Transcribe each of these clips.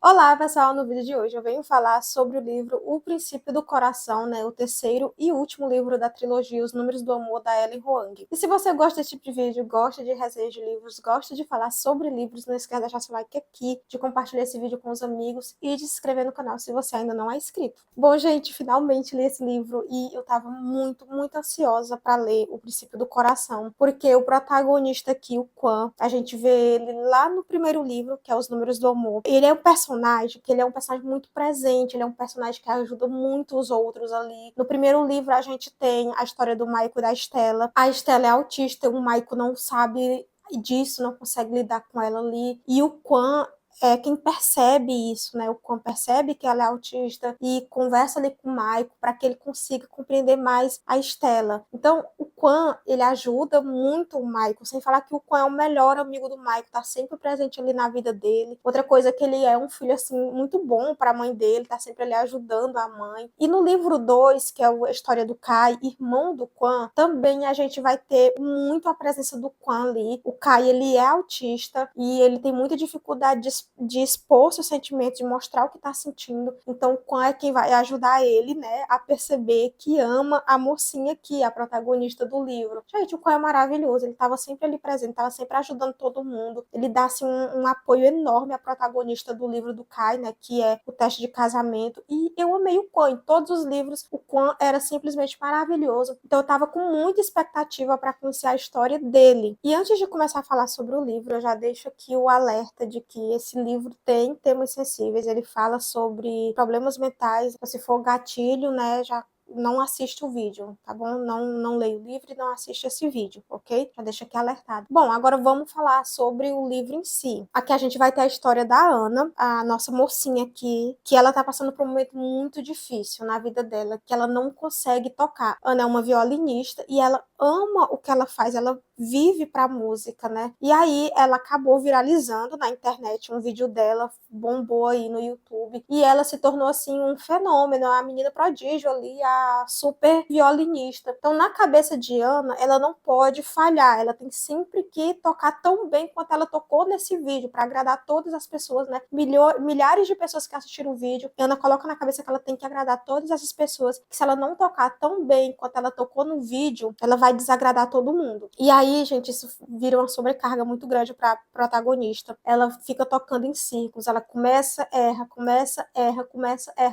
Olá, pessoal! No vídeo de hoje eu venho falar sobre o livro O Princípio do Coração, né? O terceiro e último livro da trilogia Os Números do Amor, da Ellen Huang. E se você gosta desse tipo de vídeo, gosta de resenhas de livros, gosta de falar sobre livros, não esqueça de deixar seu like aqui, de compartilhar esse vídeo com os amigos e de se inscrever no canal se você ainda não é inscrito. Bom, gente, finalmente li esse livro e eu tava muito ansiosa para ler O Princípio do Coração, porque o protagonista aqui, o Quan, a gente vê ele lá no primeiro livro, que é Os Números do Amor. Ele é um personagem que ele é um personagem muito presente, ele é um personagem que ajuda muito os outros ali. No primeiro livro a gente tem a história do Maico e da Estela. A Estela é autista, o Maico não sabe disso, não consegue lidar com ela ali. E o Quan é quem percebe isso, né? O Quan percebe que ela é autista e conversa ali com o Maico para que ele consiga compreender mais a Estela. Então, o Quan, ele ajuda muito o Maico, sem falar que o Quan é o melhor amigo do Maico, tá sempre presente ali na vida dele. Outra coisa é que ele é um filho, assim, muito bom para a mãe dele, tá sempre ali ajudando a mãe. E no livro 2, que é a história do Kai, irmão do Quan, também a gente vai ter muito a presença do Quan ali. O Kai, ele é autista e ele tem muita dificuldade de expor seus sentimentos, de mostrar o que tá sentindo. Então, o Quan é quem vai ajudar ele, né, a perceber que ama a mocinha aqui, a protagonista do livro. Gente, o Quan é maravilhoso, ele tava sempre ali presente, tava sempre ajudando todo mundo. Ele dá, assim, um apoio enorme à protagonista do livro do Kai, né, que é o teste de casamento. E eu amei o Quan. Em todos os livros, o Quan era simplesmente maravilhoso. Então, eu tava com muita expectativa para conhecer a história dele. E antes de começar a falar sobre o livro, eu já deixo aqui o alerta de que esse livro tem temas sensíveis. Ele fala sobre problemas mentais. Se for gatilho, né, já não assiste o vídeo, tá bom? Não leia o livro e não assiste esse vídeo, ok? Já deixa aqui alertado. Bom, agora vamos falar sobre o livro em si. Aqui a gente vai ter a história da Ana, a nossa mocinha aqui, que ela tá passando por um momento muito difícil na vida dela, que ela não consegue tocar. Ana é uma violinista e ela ama o que ela faz, ela vive pra música, né? E aí ela acabou viralizando na internet um vídeo dela, bombou aí no YouTube, e ela se tornou assim um fenômeno, a menina prodígio ali, a super violinista. Então, na cabeça de Ana, ela não pode falhar, ela tem sempre que tocar tão bem quanto ela tocou nesse vídeo, para agradar todas as pessoas, né? Milhares de pessoas que assistiram o vídeo. Ana coloca na cabeça que ela tem que agradar todas essas pessoas, que se ela não tocar tão bem quanto ela tocou no vídeo, ela vai desagradar todo mundo. E aí, gente, isso vira uma sobrecarga muito grande para protagonista. Ela fica tocando em círculos, ela começa, erra,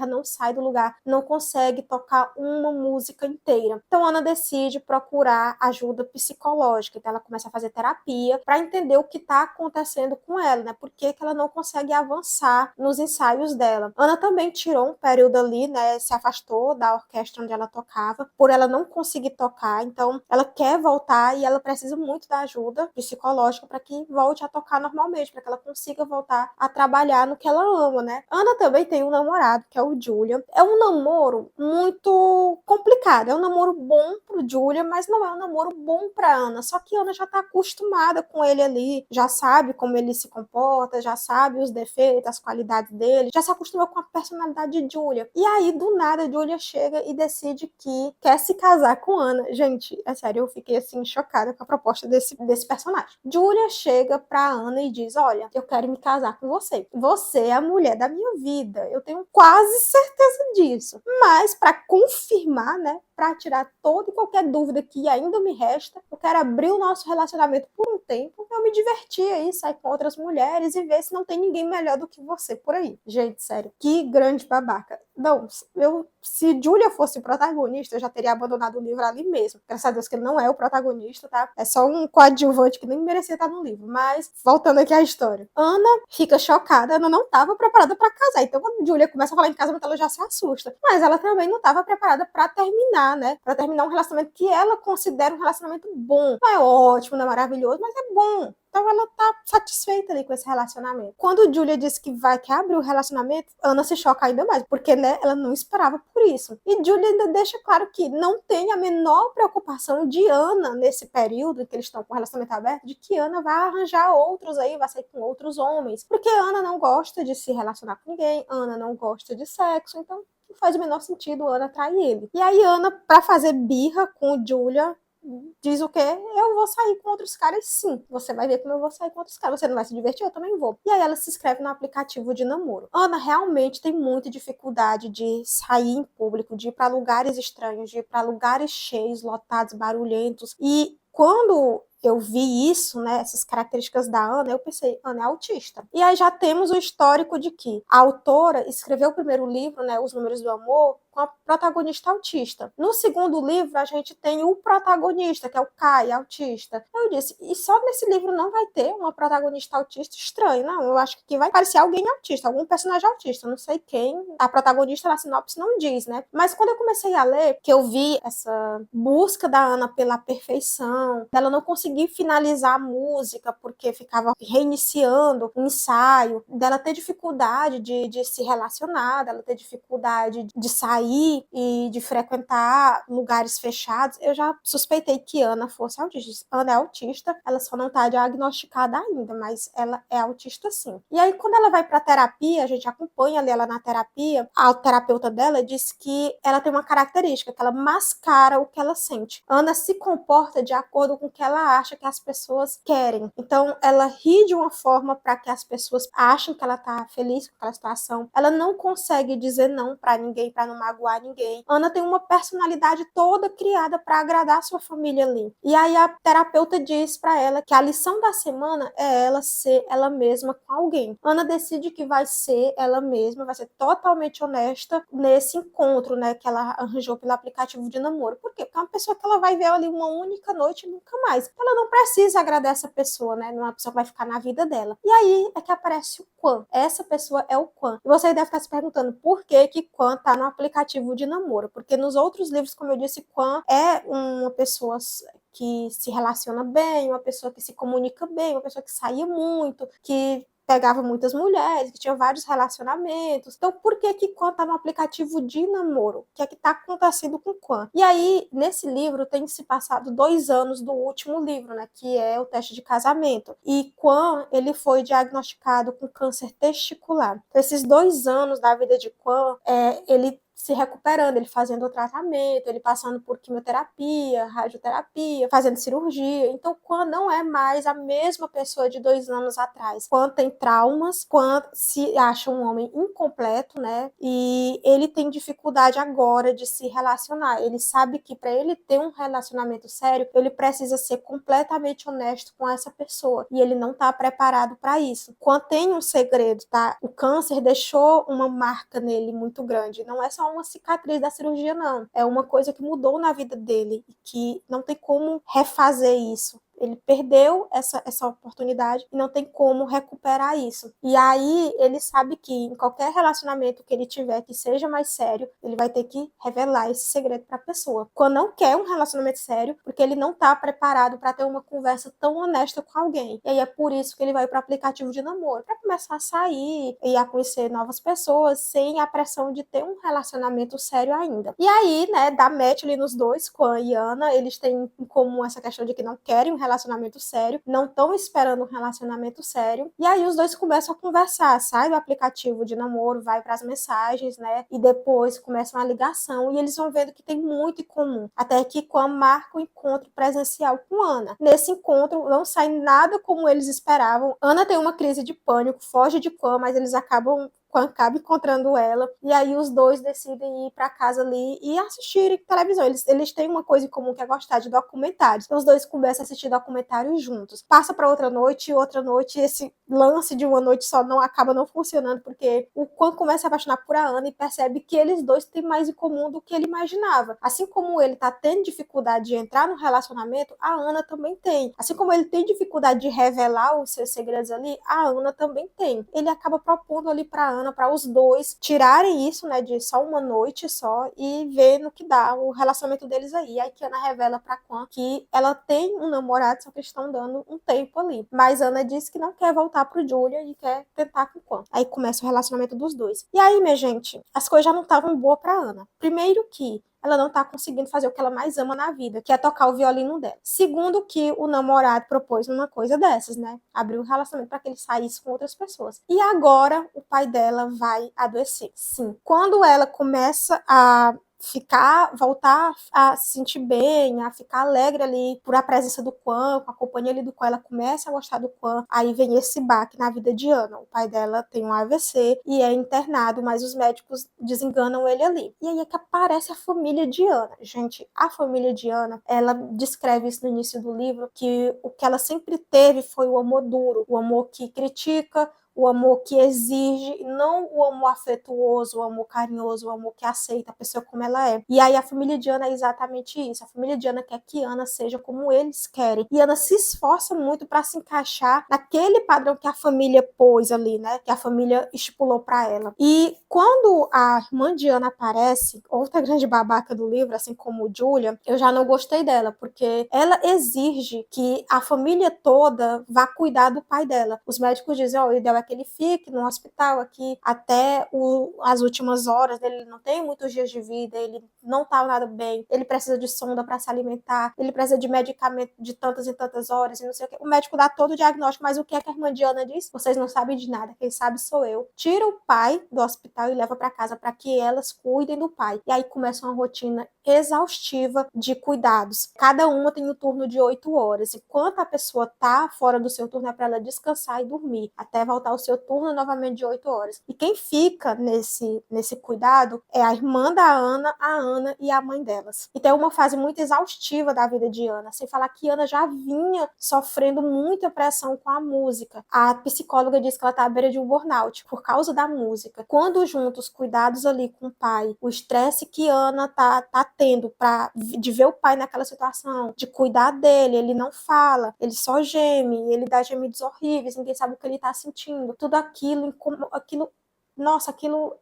não sai do lugar, não consegue tocar uma música inteira. Então, Ana decide procurar ajuda psicológica. Então, ela começa a fazer terapia para entender o que está acontecendo com ela, né? Por que ela não consegue avançar nos ensaios dela. Ana também tirou um período ali, né? Se afastou da orquestra onde ela tocava, por ela não conseguir tocar. Então, ela quer voltar e ela precisa muito da ajuda psicológica para que volte a tocar normalmente, para que ela consiga voltar a trabalhar no que ela ama, né? Ana também tem um namorado, que é o Julian. É um namoro muito complicado, é um namoro bom pro Julian, mas não é um namoro bom pra Ana. Só que Ana já tá acostumada com ele ali, já sabe como ele se comporta, já sabe os defeitos, as qualidades dele, já se acostumou com a personalidade de Julia. E aí, do nada, Julia chega e decide que quer se casar com Ana. Gente, é sério, eu fiquei assim chocada com a proposta desse personagem. Julia chega pra Ana e diz: olha, eu quero me casar com você. Você é a mulher da minha vida. Eu tenho quase certeza disso. Mas para confirmar, né, para tirar toda e qualquer dúvida que ainda me resta, eu quero abrir o nosso relacionamento por um tempo, eu me divertir aí, sair com outras mulheres e ver se não tem ninguém melhor do que você por aí. Gente, sério, que grande babaca. Não, se Julia fosse protagonista, eu já teria abandonado o livro ali mesmo. Graças a Deus que ele não é o protagonista, tá? É só um coadjuvante que nem merecia estar no livro. Mas, voltando aqui à história. Ana fica chocada, Ana não estava preparada para casar. Então, quando Julia começa a falar em casamento, ela já se assusta. Mas ela também não estava preparada para terminar, né? Para terminar um relacionamento que ela considera um relacionamento bom. Não é ótimo, não é maravilhoso, mas é bom. Então ela tá satisfeita ali com esse relacionamento. Quando Julia disse que abrir o relacionamento, Ana se choca ainda mais, porque, né, ela não esperava por isso. E Julia ainda deixa claro que não tem a menor preocupação de Ana, nesse período em que eles estão com o relacionamento aberto, de que Ana vai arranjar outros aí, vai sair com outros homens. Porque Ana não gosta de se relacionar com ninguém, Ana não gosta de sexo, então não faz o menor sentido Ana trair ele. E aí Ana, pra fazer birra com Julia, diz o quê? Eu vou sair com outros caras, sim. Você vai ver como eu vou sair com outros caras. Você não vai se divertir? Eu também vou. E aí ela se inscreve no aplicativo de namoro. Ana realmente tem muita dificuldade de sair em público, de ir para lugares estranhos, de ir para lugares cheios, lotados, barulhentos. E quando eu vi isso, né, essas características da Ana, eu pensei, Ana é autista. E aí já temos o histórico de que a autora escreveu o primeiro livro, né, Os Números do Amor, com a protagonista autista. No segundo livro, a gente tem o protagonista, que é o Kai, autista. Eu disse, e só nesse livro não vai ter uma protagonista autista? Estranho, não. Eu acho que vai parecer alguém autista, algum personagem autista, não sei quem. A protagonista na sinopse não diz, né? Mas quando eu comecei a ler, que eu vi essa busca da Ana pela perfeição, dela não conseguir finalizar a música porque ficava reiniciando o ensaio, dela ter dificuldade de se relacionar, dela ter dificuldade de sair e de frequentar lugares fechados, eu já suspeitei que Ana fosse autista. Ana é autista, ela só não está diagnosticada ainda, mas ela é autista sim. E aí, quando ela vai para terapia, a gente acompanha ali ela na terapia, a terapeuta dela diz que ela tem uma característica, que ela mascara o que ela sente. Ana se comporta de acordo com o que ela acha que as pessoas querem. Então, ela ri de uma forma para que as pessoas achem que ela está feliz com aquela situação. Ela não consegue dizer não para ninguém, para não magoar ninguém. Ana tem uma personalidade toda criada para agradar a sua família ali. E aí a terapeuta diz para ela que a lição da semana é ela ser ela mesma com alguém. Ana decide que vai ser ela mesma, vai ser totalmente honesta nesse encontro, né, que ela arranjou pelo aplicativo de namoro. Por quê? Porque é uma pessoa que ela vai ver ali uma única noite e nunca mais. Ela não precisa agradar essa pessoa, né? Não é uma pessoa que vai ficar na vida dela. E aí é que aparece o Quan. Essa pessoa é o Quan. E você deve estar se perguntando por que Quan tá no aplicativo de namoro. Porque nos outros livros, como eu disse, Quan é uma pessoa que se relaciona bem, uma pessoa que se comunica bem, uma pessoa que saía muito, que pegava muitas mulheres, que tinha vários relacionamentos. Então, por que Quan tá no aplicativo de namoro? O que é que tá acontecendo com Quan? E aí, nesse livro, tem se passado 2 anos do último livro, né? Que é o teste de casamento. E Quan, ele foi diagnosticado com câncer testicular. Então, esses 2 anos da vida de Quan, ele se recuperando, ele fazendo o tratamento, ele passando por quimioterapia, radioterapia, fazendo cirurgia. Então, Quan não é mais a mesma pessoa de 2 anos atrás. Quan tem traumas, Quan se acha um homem incompleto, né? E ele tem dificuldade agora de se relacionar. Ele sabe que para ele ter um relacionamento sério, ele precisa ser completamente honesto com essa pessoa. E ele não está preparado para isso. Quan tem um segredo, tá? O câncer deixou uma marca nele muito grande. Não é só uma cicatriz da cirurgia, não. É uma coisa que mudou na vida dele e que não tem como refazer isso. Ele perdeu essa oportunidade e não tem como recuperar isso. E aí ele sabe que em qualquer relacionamento que ele tiver que seja mais sério, ele vai ter que revelar esse segredo para a pessoa. Quando não quer um relacionamento sério, porque ele não está preparado para ter uma conversa tão honesta com alguém. E aí é por isso que ele vai para o aplicativo de namoro, para começar a sair e a conhecer novas pessoas sem a pressão de ter um relacionamento sério ainda. E aí, né, dá match ali nos dois, Quan e Ana, eles têm em comum essa questão de que não querem um relacionamento sério, não estão esperando um relacionamento sério, e aí os dois começam a conversar, sai do aplicativo de namoro, vai para as mensagens, né, e depois começa uma ligação, e eles vão vendo que tem muito em comum, até que Quan marca o encontro presencial com Ana. Nesse encontro não sai nada como eles esperavam. Ana tem uma crise de pânico, foge de Quan, mas eles acaba encontrando ela, e aí os dois decidem ir para casa ali e assistirem televisão. Eles têm uma coisa em comum que é gostar de documentários. Então os dois começam a assistir documentários juntos. Passa para outra noite, esse lance de uma noite só acaba não funcionando, porque o Quan começa a apaixonar por a Ana e percebe que eles dois têm mais em comum do que ele imaginava. Assim como ele tá tendo dificuldade de entrar no relacionamento, a Ana também tem. Assim como ele tem dificuldade de revelar os seus segredos ali, a Ana também tem. Ele acaba propondo ali para Ana, para os dois tirarem isso, né, de só uma noite só e ver no que dá o relacionamento deles aí. Aí que Ana revela para Quan que ela tem um namorado, só que estão dando um tempo ali. Mas Ana diz que não quer voltar pro Julia e quer tentar com Quan. Aí começa o relacionamento dos dois. E aí, minha gente, as coisas já não estavam boas para Ana. Primeiro que ela não tá conseguindo fazer o que ela mais ama na vida, que é tocar o violino dela. Segundo que o namorado propôs uma coisa dessas, né? Abriu o relacionamento para que ele saísse com outras pessoas. E agora o pai dela vai adoecer. Sim. Quando ela começa a voltar a se sentir bem, a ficar alegre ali por a presença do Quan, com a companhia ali do Quan, ela começa a gostar do Quan, aí vem esse baque na vida de Ana. O pai dela tem um AVC e é internado, mas os médicos desenganam ele ali. E aí é que aparece a família de Ana. Gente, a família de Ana, ela descreve isso no início do livro, que o que ela sempre teve foi o amor duro, o amor que critica, o amor que exige, não o amor afetuoso, o amor carinhoso, o amor que aceita a pessoa como ela é. E aí a família de Ana é exatamente isso. A família de Ana quer que Ana seja como eles querem. E Ana se esforça muito para se encaixar naquele padrão que a família pôs ali, né? Que a família estipulou para ela. E quando a irmã de Ana aparece, outra grande babaca do livro, assim como Julia, eu já não gostei dela, porque ela exige que a família toda vá cuidar do pai dela. Os médicos dizem, o ideal é que ele fique no hospital aqui até as últimas horas dele, ele não tem muitos dias de vida, ele não tá nada bem, ele precisa de sonda para se alimentar, ele precisa de medicamento de tantas e tantas horas, e não sei o que. O médico dá todo o diagnóstico, mas o que é que a irmã Diana diz? Vocês não sabem de nada, quem sabe sou eu. Tira o pai do hospital e leva para casa para que elas cuidem do pai. E aí começa uma rotina exaustiva de cuidados. Cada uma tem um turno de 8 horas. Enquanto a pessoa tá fora do seu turno, é para ela descansar e dormir, até voltar ao seu turno novamente de 8 horas. E quem fica nesse cuidado é a irmã da Ana, a Ana e a mãe delas. Então é uma fase muito exaustiva da vida de Ana, sem falar que Ana já vinha sofrendo muita pressão com a música. A psicóloga diz que ela tá à beira de um burnout por causa da música. Quando juntos os cuidados ali com o pai, o estresse que Ana tá tendo de ver o pai naquela situação, de cuidar dele, ele não fala, ele só geme, ele dá gemidos horríveis, ninguém sabe o que ele tá sentindo. Tudo aquilo, nossa, aquilo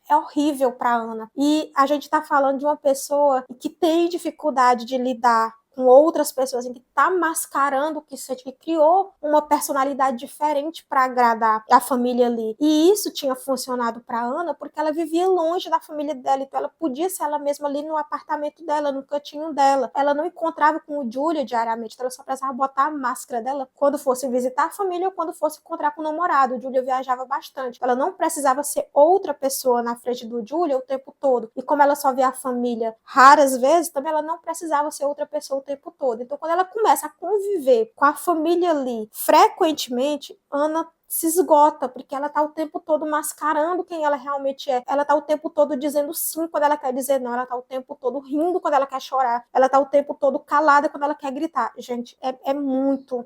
é horrível para Ana. E a gente tá falando de uma pessoa que tem dificuldade de lidar com outras pessoas, que tá mascarando o que sente, que criou uma personalidade diferente para agradar a família ali. E isso tinha funcionado para Ana porque ela vivia longe da família dela, então ela podia ser ela mesma ali no apartamento dela, no cantinho dela. Ela não encontrava com o Julia diariamente, então ela só precisava botar a máscara dela quando fosse visitar a família ou quando fosse encontrar com o namorado. O Julia viajava bastante. Ela não precisava ser outra pessoa na frente do Julia o tempo todo. E como ela só via a família raras vezes, também ela não precisava ser outra pessoa o tempo todo. Então, quando ela começa a conviver com a família ali frequentemente, Ana se esgota, porque ela tá o tempo todo mascarando quem ela realmente é. Ela tá o tempo todo dizendo sim quando ela quer dizer não. Ela tá o tempo todo rindo quando ela quer chorar. Ela tá o tempo todo calada quando ela quer gritar. Gente, é muito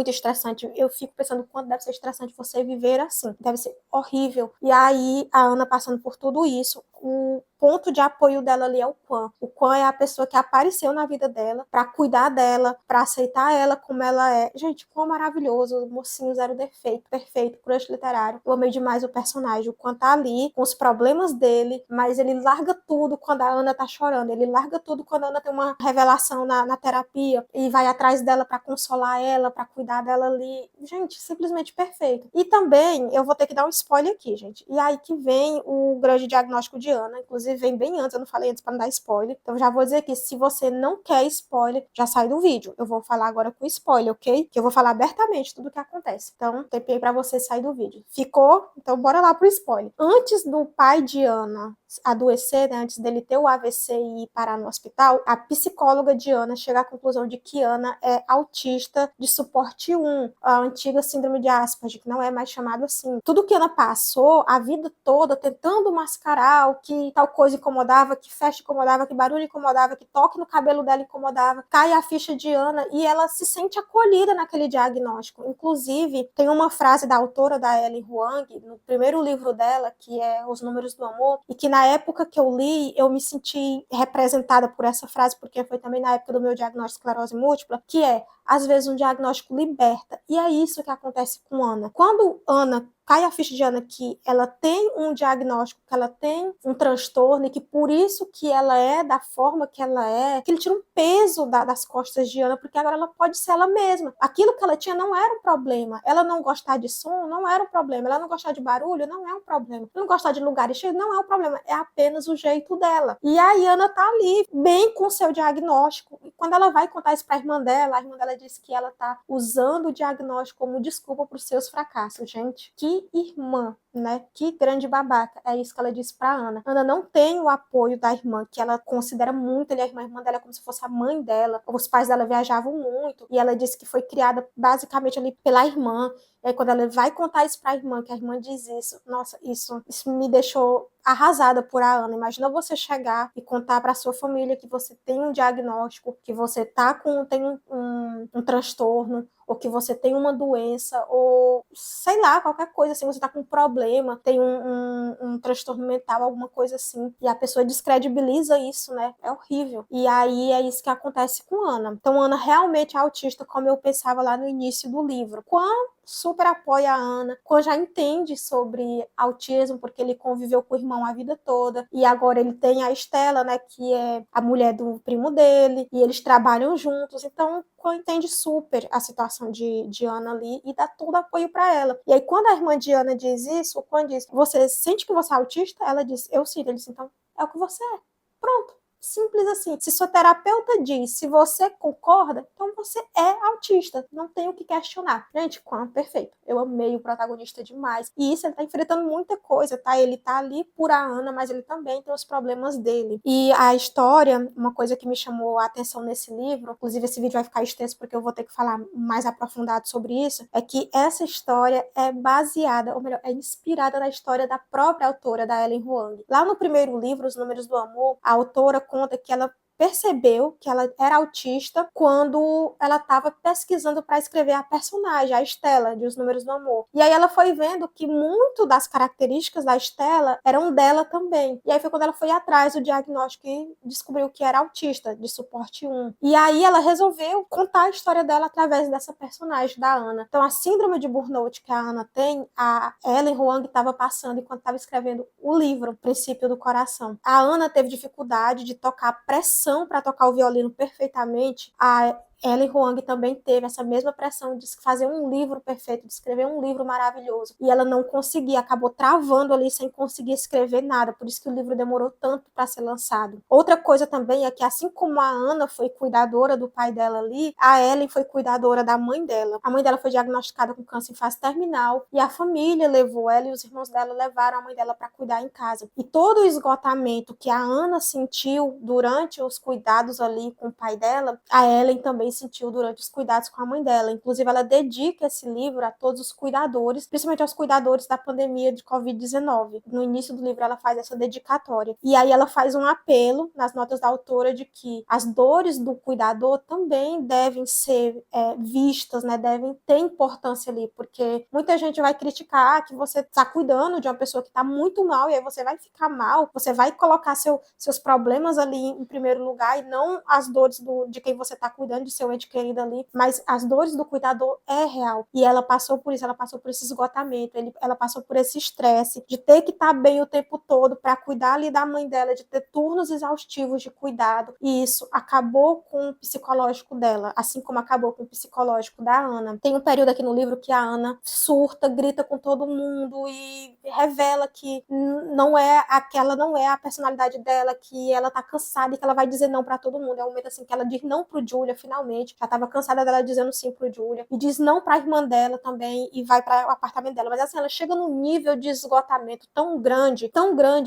estressante. Eu fico pensando quanto deve ser estressante você viver assim. Deve ser horrível. E aí, a Ana passando por tudo isso, o ponto de apoio dela ali é o Quan. O Quan é a pessoa que apareceu na vida dela para cuidar dela, para aceitar ela como ela é. Gente, Quan é maravilhoso, o mocinho zero defeito, perfeito, crush literário. Eu amei demais o personagem. O Quan tá ali com os problemas dele, mas ele larga tudo quando a Ana tá chorando. Ele larga tudo quando a Ana tem uma revelação na terapia e vai atrás dela para consolar ela, para cuidar dela ali. Gente, simplesmente perfeito. E também, eu vou ter que dar um spoiler aqui, gente. E aí que vem o grande diagnóstico de Ana, inclusive vem bem antes, eu não falei antes para não dar spoiler. Então já vou dizer aqui, se você não quer spoiler, já sai do vídeo. Eu vou falar agora com spoiler, ok? Que eu vou falar abertamente tudo o que acontece. Então, tempei para você sair do vídeo. Ficou? Então bora lá pro spoiler. Antes do pai de Ana adoecer, né, antes dele ter o AVC e ir parar no hospital, a psicóloga de Ana chega à conclusão de que Ana é autista de suporte 1, a antiga síndrome de Asperger, que não é mais chamado assim. Tudo que Ana passou a vida toda tentando mascarar o que tal coisa incomodava, que festa incomodava, que barulho incomodava, que toque no cabelo dela incomodava, cai a ficha de Ana e ela se sente acolhida naquele diagnóstico. Inclusive, tem uma frase da autora, da Ellen Huang, no primeiro livro dela, que é Os Números do Amor, e que na época que eu li, eu me senti representada por essa frase, porque foi também na época do meu diagnóstico de esclerose múltipla, que é, às vezes, um diagnóstico liberta. E é isso que acontece com Ana. Quando Ana cai a ficha de Ana que ela tem um diagnóstico, que ela tem um transtorno e que por isso que ela é da forma que ela é, que ele tira um peso das costas de Ana, porque agora ela pode ser ela mesma. Aquilo que ela tinha não era um problema. Ela não gostar de som não era um problema. Ela não gostar de barulho não é um problema. Ela não gostar de lugares cheios não é um problema. É apenas o jeito dela. E a Ana tá ali, bem com o seu diagnóstico. E quando ela vai contar isso pra irmã dela, a irmã dela diz que ela tá usando o diagnóstico como desculpa pros seus fracassos. Gente, que Que irmã, né? Que grande babaca. É isso que ela disse pra Ana. Ana não tem o apoio da irmã, que ela considera muito ali a irmã dela, como se fosse a mãe dela. Os pais dela viajavam muito, e ela disse que foi criada basicamente ali pela irmã. E aí, quando ela vai contar isso pra irmã, que a irmã diz isso, nossa, isso me deixou arrasada por a Ana. Imagina você chegar e contar para sua família que você tem um diagnóstico, que você tem um transtorno, ou que você tem uma doença, ou sei lá, qualquer coisa assim, você tá com um problema, tem um transtorno mental, alguma coisa assim, e a pessoa descredibiliza isso, né? É horrível. E aí é isso que acontece com Ana. Então, Ana realmente é autista, como eu pensava lá no início do livro. Quando super apoia a Ana, quando já entende sobre autismo, porque ele conviveu com o irmão a vida toda, e agora ele tem a Estela, né, que é a mulher do primo dele, e eles trabalham juntos, então entende super a situação de Ana ali e dá todo apoio para ela. E aí, quando a irmã de Ana diz isso, quando diz, você sente que você é autista? Ela diz, eu sinto. Ele diz, então, é o que você é. Pronto. Simples assim. Se sua terapeuta diz, se você concorda, então você é autista. Não tem o que questionar. Gente, quão perfeito. Eu amei o protagonista demais. E isso, ele tá enfrentando muita coisa, tá? Ele tá ali por a Ana, mas ele também tem os problemas dele. E a história, uma coisa que me chamou a atenção nesse livro, inclusive esse vídeo vai ficar extenso porque eu vou ter que falar mais aprofundado sobre isso, é que essa história é baseada, ou melhor, é inspirada na história da própria autora, da Ellen Huang. Lá no primeiro livro, Os Números do Amor, a autora conta que ela percebeu que ela era autista quando ela estava pesquisando para escrever a personagem, a Estela, de Os Números do Amor. E aí ela foi vendo que muito das características da Estela eram dela também. E aí foi quando ela foi atrás do diagnóstico e descobriu que era autista, de suporte 1. E aí ela resolveu contar a história dela através dessa personagem, da Ana. Então a síndrome de burnout que a Ana tem, a Ellen Huang estava passando enquanto estava escrevendo o livro Princípio do Coração. A Ana teve dificuldade de tocar pressão para tocar o violino perfeitamente. A Ellen Huang também teve essa mesma pressão de fazer um livro perfeito, de escrever um livro maravilhoso. E ela não conseguia, acabou travando ali sem conseguir escrever nada. Por isso que o livro demorou tanto para ser lançado. Outra coisa também é que, assim como a Ana foi cuidadora do pai dela ali, a Ellen foi cuidadora da mãe dela. A mãe dela foi diagnosticada com câncer em fase terminal e a família levou ela e os irmãos dela levaram a mãe dela para cuidar em casa. E todo o esgotamento que a Ana sentiu durante os cuidados ali com o pai dela, a Ellen também sentiu durante os cuidados com a mãe dela. Inclusive, ela dedica esse livro a todos os cuidadores, principalmente aos cuidadores da pandemia de Covid-19. No início do livro, ela faz essa dedicatória. E aí ela faz um apelo nas notas da autora de que as dores do cuidador também devem ser vistas, né? Devem ter importância ali, porque muita gente vai criticar que você está cuidando de uma pessoa que está muito mal, e aí você vai ficar mal, você vai colocar seus problemas ali em primeiro lugar, e não as dores de quem você está cuidando, de seu ente querido ali, mas as dores do cuidador é real. E ela passou por isso, ela passou por esse esgotamento, ela passou por esse estresse de ter que estar bem o tempo todo para cuidar ali da mãe dela, de ter turnos exaustivos de cuidado, e isso acabou com o psicológico dela, assim como acabou com o psicológico da Ana. Tem um período aqui no livro que a Ana surta, grita com todo mundo e revela que não é a personalidade dela, que ela tá cansada e que ela vai dizer não para todo mundo. É um momento assim que ela diz não pro Julia, finalmente. Já tava cansada dela dizendo sim pro Julia. E diz não pra irmã dela também e vai para o apartamento dela. Mas assim, ela chega num nível de esgotamento tão grande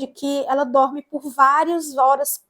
que ela dorme por várias horas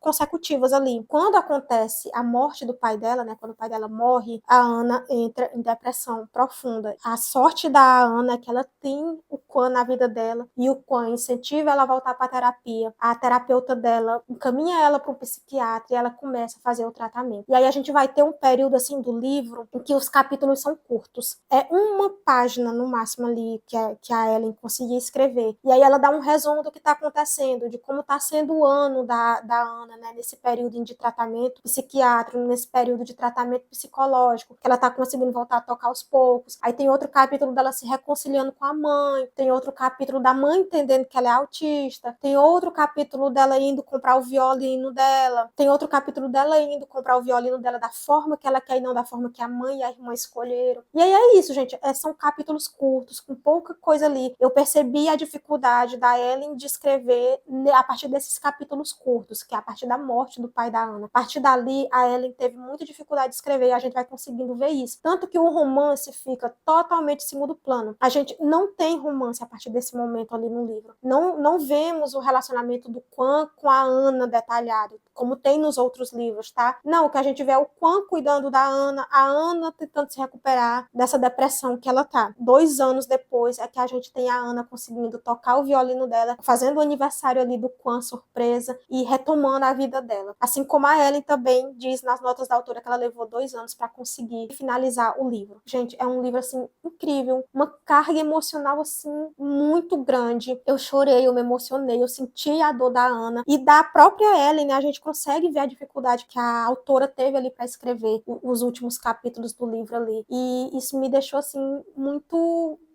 consecutivas ali. Quando acontece a morte do pai dela, né, quando o pai dela morre, a Ana entra em depressão profunda. A sorte da Ana é que ela tem o Quan na vida dela, e o Quan incentiva ela a voltar para a terapia. A terapeuta dela encaminha ela para um psiquiatra e ela começa a fazer o tratamento. E aí a gente vai ter um período assim do livro em que os capítulos são curtos. É uma página no máximo ali que a Ellen conseguia escrever. E aí ela dá um resumo do que está acontecendo, de como está sendo o ano da Ana, né, nesse período de tratamento psiquiátrico, nesse período de tratamento psicológico, que ela tá conseguindo voltar a tocar aos poucos. Aí tem outro capítulo dela se reconciliando com a mãe, tem outro capítulo da mãe entendendo que ela é autista, tem outro capítulo dela indo comprar o violino dela, tem outro capítulo dela indo comprar o violino dela da forma que ela quer e não da forma que a mãe e a irmã escolheram. E aí é isso, gente, são capítulos curtos, com pouca coisa ali. Eu percebi a dificuldade da Ellen de escrever a partir desses capítulos curtos. curtos, que é a partir da morte do pai da Ana. A partir dali, a Ellen teve muita dificuldade de escrever e a gente vai conseguindo ver isso. Tanto que o romance fica totalmente em segundo plano. A gente não tem romance a partir desse momento ali no livro. Não vemos o relacionamento do Quan com a Ana detalhado, como tem nos outros livros, tá? Não, o que a gente vê é o Quan cuidando da Ana, a Ana tentando se recuperar dessa depressão que ela tá. 2 anos depois é que a gente tem a Ana conseguindo tocar o violino dela, fazendo o aniversário ali do Quan surpresa e retomando a vida dela. Assim como a Ellen também diz nas notas da autora que ela levou 2 anos para conseguir finalizar o livro. Gente, é um livro assim incrível, uma carga emocional assim muito grande. Eu chorei, eu me emocionei, eu senti a dor da Ana e da própria Ellen, né? A gente consegue ver a dificuldade que a autora teve ali para escrever os últimos capítulos do livro ali. E isso me deixou assim muito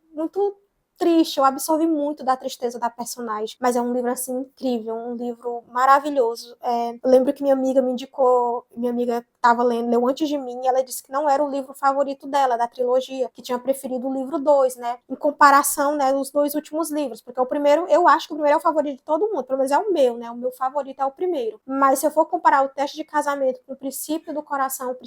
triste, eu absorvi muito da tristeza da personagem, mas é um livro assim incrível, um livro maravilhoso. Eu lembro que minha amiga me indicou, minha amiga estava lendo, leu antes de mim, e ela disse que não era o livro favorito dela, da trilogia, que tinha preferido o livro 2, né, em comparação, né, dos 2 últimos livros, porque o primeiro, eu acho que o primeiro é o favorito de todo mundo, pelo menos é o meu, né, o meu favorito é o primeiro, mas se eu for comparar o Teste de Casamento com o Princípio do Coração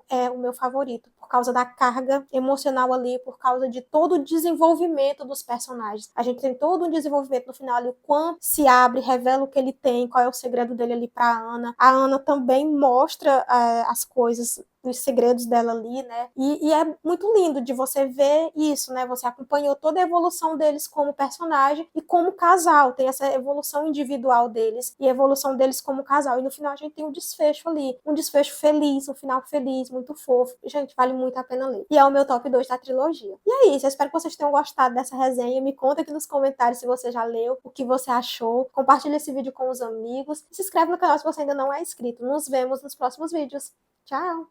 é o meu favorito, por causa da carga emocional ali, por causa de todo o desenvolvimento dos personagens. A gente tem todo um desenvolvimento no final ali, o Quan se abre, revela o que ele tem, qual é o segredo dele ali pra Ana. A Ana também mostra as coisas, os segredos dela ali, né? E é muito lindo de você ver isso, né? Você acompanhou toda a evolução deles como personagem e como casal. Tem essa evolução individual deles e a evolução deles como casal. E no final a gente tem um desfecho ali. Um desfecho feliz, um final feliz, muito fofo. Gente, vale muito a pena ler. E é o meu top 2 da trilogia. E é isso. Eu espero que vocês tenham gostado dessa resenha. Me conta aqui nos comentários se você já leu, o que você achou. Compartilha esse vídeo com os amigos. E se inscreve no canal se você ainda não é inscrito. Nos vemos nos próximos vídeos. Tchau!